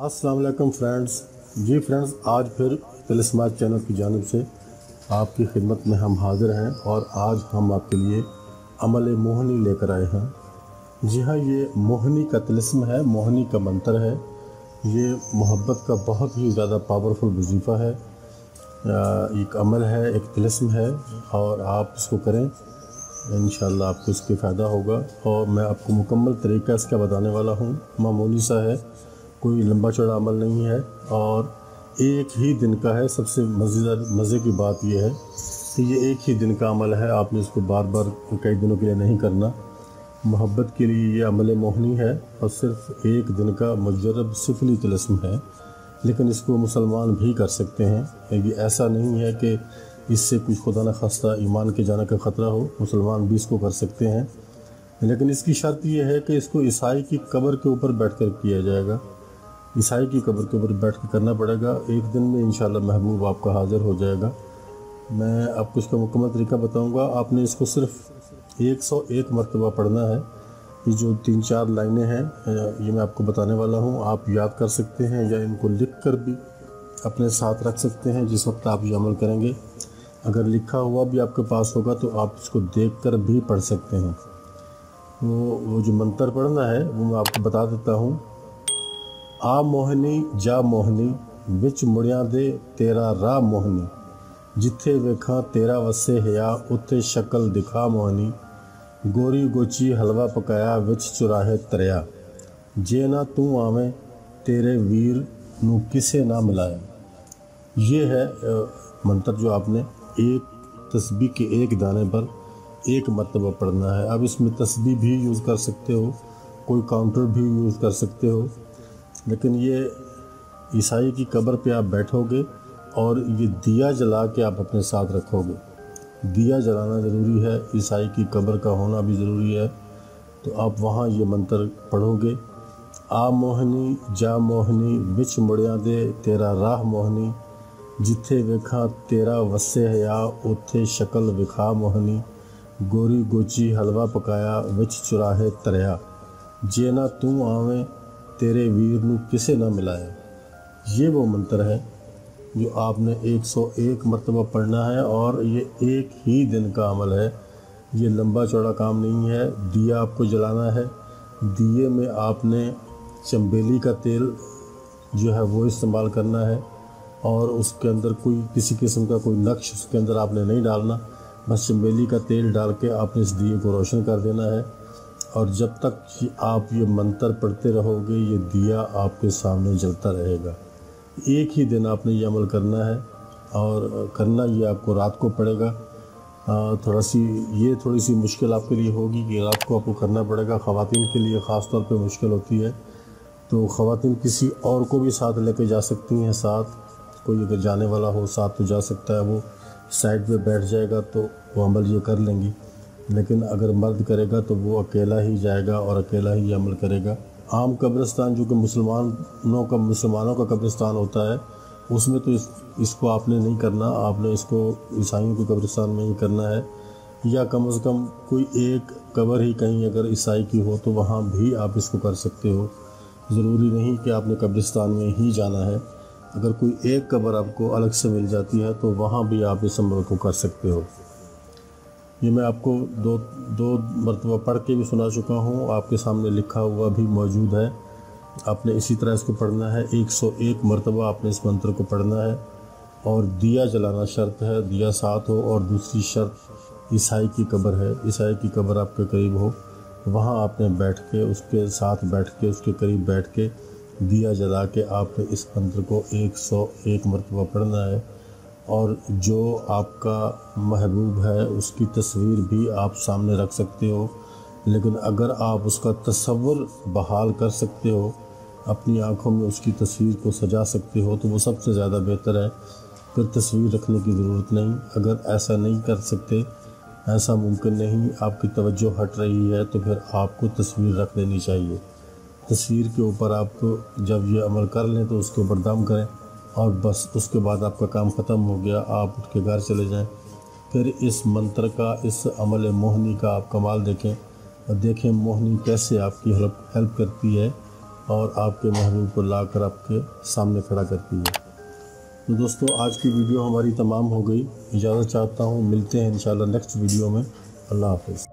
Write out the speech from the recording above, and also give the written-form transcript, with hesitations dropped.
अस्सलाम वालेकुम फ्रेंड्स। जी फ्रेंड्स, आज फिर तिलिस्मात चैनल की जानिब से आपकी खिदमत में हम हाज़िर हैं और आज हम आपके लिए अमल मोहनी लेकर आए हैं। जी हाँ, ये मोहनी का तिलिस्म है, मोहनी का मंत्र है। ये मोहब्बत का बहुत ही ज़्यादा पावरफुल वजीफ़ा है, एक अमल है, एक तिलिस्म है और आप इसको करें, इंशाअल्लाह आपको इसके फ़ायदा होगा। और मैं आपको मुकम्मल तरीका इसका बताने वाला हूँ। मामूली सा है, कोई लंबा चौड़ा अमल नहीं है और एक ही दिन का है। सबसे मज़े की बात यह है कि ये एक ही दिन का अमल है, आपने इसको बार बार कई दिनों के लिए नहीं करना। मोहब्बत के लिए ये अमल मोहनी है और सिर्फ़ एक दिन का मुजर्रब सिफली तिलिस्म है, लेकिन इसको मुसलमान भी कर सकते हैं। ये ऐसा नहीं है कि इससे कुछ खुदा न खास्ता ईमान के जाने का ख़तरा हो, मुसलमान भी इसको कर सकते हैं। लेकिन इसकी शर्त यह है कि इसको ईसाई की कब्र के ऊपर बैठकर किया जाएगा। ईसाई की कब्र के ऊपर बैठ कर करना पड़ेगा। एक दिन में इंशाअल्लाह महबूब आपका हाज़िर हो जाएगा। मैं आपको इसका मुकम्मल तरीका बताऊंगा। आपने इसको सिर्फ 101 मरतबा पढ़ना है। ये जो 3-4 लाइनें हैं ये मैं आपको बताने वाला हूँ। आप याद कर सकते हैं या इनको लिख कर भी अपने साथ रख सकते हैं जिस वक्त आप ये अमल करेंगे। अगर लिखा हुआ भी आपके पास होगा तो आप इसको देख कर भी पढ़ सकते हैं। वो जो मंत्र पढ़ना है वो मैं आपको बता देता हूँ। आ मोहनी जा मोहनी विच मुड़िया दे तेरा राह मोहनी, जिथे वेखा तेरा वसे हया उत्थे शक्ल दिखा मोहनी, गोरी गोची हलवा पकाया विच चुराहे तरया, जे ना तू आवें तेरे वीर नू किसे ना मिलाया। ये है मंत्र जो आपने एक तस्बीह के एक दाने पर एक मरतबा पढ़ना है। अब इसमें तस्बीह भी यूज़ कर सकते हो, कोई काउंटर भी यूज़ कर सकते हो, लेकिन ये ईसाई की कब्र पे आप बैठोगे और ये दिया जला के आप अपने साथ रखोगे। दिया जलाना ज़रूरी है, ईसाई की कब्र का होना भी ज़रूरी है। तो आप वहाँ ये मंत्र पढ़ोगे। आ मोहनी जा मोहनी विच मुड़िया दे तेरा राह मोहनी, जिथे वेखा तेरा वसे हया उत्थे शक्ल विखा मोहनी, गोरी गोची हलवा पकाया विच चुराहे तरया, जे ना तू आवें तेरे वीर नू किसे ना मिलाया। ये वो मंत्र है जो आपने 101 मरतबा पढ़ना है और ये एक ही दिन का अमल है। ये लंबा चौड़ा काम नहीं है। दिया आपको जलाना है। दिए में आपने चंबेली का तेल जो है वो इस्तेमाल करना है और उसके अंदर कोई किसी किस्म का कोई नक्श उसके अंदर आपने नहीं डालना। बस चंबेली का तेल डाल के आपने इस दिए को रोशन कर देना है और जब तक आप ये मंत्र पढ़ते रहोगे ये दिया आपके सामने जलता रहेगा। एक ही दिन आपने ये अमल करना है और करना ये आपको रात को पड़ेगा। थोड़ी सी मुश्किल आपके लिए होगी कि रात को आपको करना पड़ेगा। ख़वातीन के लिए ख़ास तौर पे मुश्किल होती है, तो ख़वातीन किसी और को भी साथ लेके जा सकती हैं। साथ कोई अगर जाने वाला हो साथ तो जा सकता है, वो साइड पे बैठ जाएगा तो वो अमल ये कर लेंगी। लेकिन अगर मर्द करेगा तो वो अकेला ही जाएगा और अकेला ही अमल करेगा। आम कब्रिस्तान जो कि मुसलमानों का कब्रिस्तान होता है उसमें तो इसको आपने नहीं करना। आपने इसको ईसाइयों के कब्रिस्तान में ही करना है, या कम से कम कोई एक कब्र ही कहीं अगर ईसाई की हो तो वहाँ भी आप इसको कर सकते हो। ज़रूरी नहीं कि आपने कब्रिस्तान में ही जाना है। अगर कोई एक कब्र आपको अलग से मिल जाती है तो वहाँ भी आप इस अमल को कर सकते हो। ये मैं आपको दो मरतबा पढ़ के भी सुना चुका हूँ, आपके सामने लिखा हुआ भी मौजूद है। आपने इसी तरह इसको पढ़ना है। 101 मरतबा आपने इस मंत्र को पढ़ना है और दिया जलाना शर्त है, दिया साथ हो। और दूसरी शर्त ईसाई की कब्र है। ईसाई की कब्र आपके करीब हो, वहाँ आपने बैठ के उसके साथ बैठ के उसके करीब बैठ के दिया जला के आपने इस मंत्र को 101 मरतबा पढ़ना है। और जो आपका महबूब है उसकी तस्वीर भी आप सामने रख सकते हो, लेकिन अगर आप उसका तसव्वुर बहाल कर सकते हो, अपनी आँखों में उसकी तस्वीर को सजा सकते हो, तो वो सबसे ज़्यादा बेहतर है। फिर तस्वीर रखने की ज़रूरत नहीं। अगर ऐसा नहीं कर सकते, ऐसा मुमकिन नहीं, आपकी तवज्जो हट रही है, तो फिर आपको तस्वीर रख लेनी चाहिए। तस्वीर के ऊपर आप जब ये अमल कर लें तो उसके ऊपर दम करें और बस उसके बाद आपका काम ख़त्म हो गया, आप उठ के घर चले जाएं। फिर इस मंत्र का, इस अमल मोहनी का आप कमाल देखें और देखें मोहनी कैसे आपकी हेल्प करती है और आपके महबूब को लाकर आपके सामने खड़ा करती है। तो दोस्तों, आज की वीडियो हमारी तमाम हो गई। इजाज़त चाहता हूँ, मिलते हैं इंशाल्लाह नेक्स्ट वीडियो में। अल्लाह हाफ़िज़।